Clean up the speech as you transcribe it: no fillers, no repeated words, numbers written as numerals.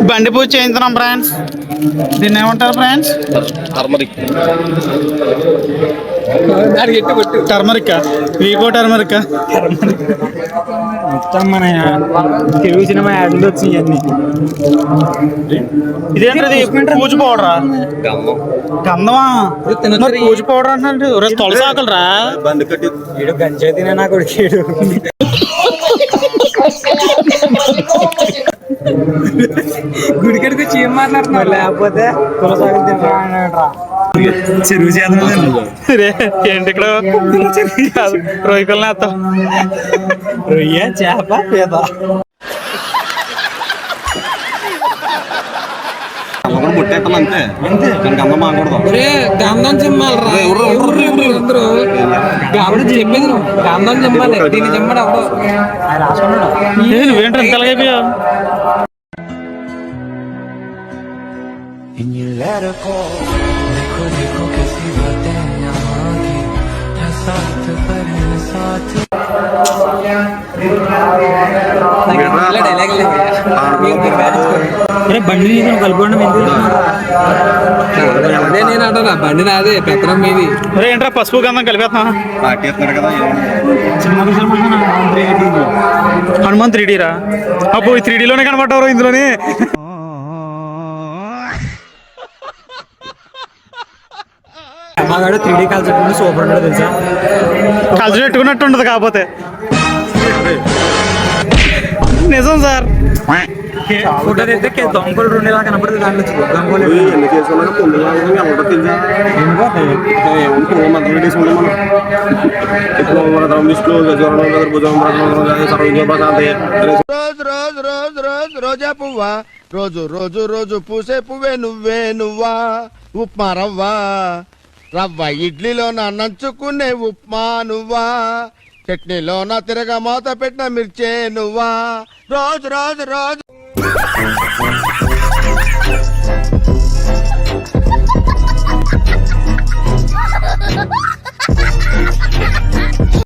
బండి పూజ చేయించున్నాం ఫ్రెండ్స్. దీన్ని ఏమంటారు ఫ్రెండ్స్? టర్మరిక్. వీకో టర్మరిక్. మొత్తం మన తెలుగు సినిమా యాడ్లు వచ్చి ఇవన్నీ. ఇదేంటది? పూజ పౌడరా? గంధమా? పూజ పౌడర్ అంటే తులసి ఆకులరా? బండి కట్టి గంజా తినే నా కొడుకు గుడికడికి వచ్చి ఏం మాట్లాడుతున్నారు? లేకపోతే తులసాగులు తింటా చెరువు చేత ఏంటి ఇక్కడ రొయ్యలు నేస్తాం. రొయ్య చేప పీత ముట్టేస్తాను అంతే. గంధం మాకూడదు. గంధం చిమ్మాలి చెప్పేది. గంధం చిమ్మాలి. దీన్ని చిమ్మడు అవ్వదు. నువ్వేంటి ఎంతలాగైపోయావు? బండి కలుపుకోండి. నేను అంటానా బండి నాదే పెత్తనం మీది. ఏంట్రా పసుపు గంధం కలిపేస్తున్నా? హనుమాన్ 3D రా? అబ్బో 3Dలోనే కనబడ్డారు ఇందులోనే. మాగాడు 3D కాల్చెట్టు సూపర్ ఉంటాడు తెలుసా? కలిసి పెట్టుకున్నట్టు ఉండదు. కాకపోతే నిజం సార్. ఫోటో తెస్తే దొంగలు రెండేలా కనపడుతుంది. దాంట్లో దొంగలు రోజా పువ్వా రోజు రోజు రోజు పూసే పువ్వే నువ్వే నువ్వా. ఉప్మా రవ్వా రవ్వ ఇడ్లీలోన నంచుకునే ఉప్మా నువ్వా. చట్నీలోన తిరగ మూత పెట్టిన మిర్చే నువ్వా. రోజు రోజు రోజు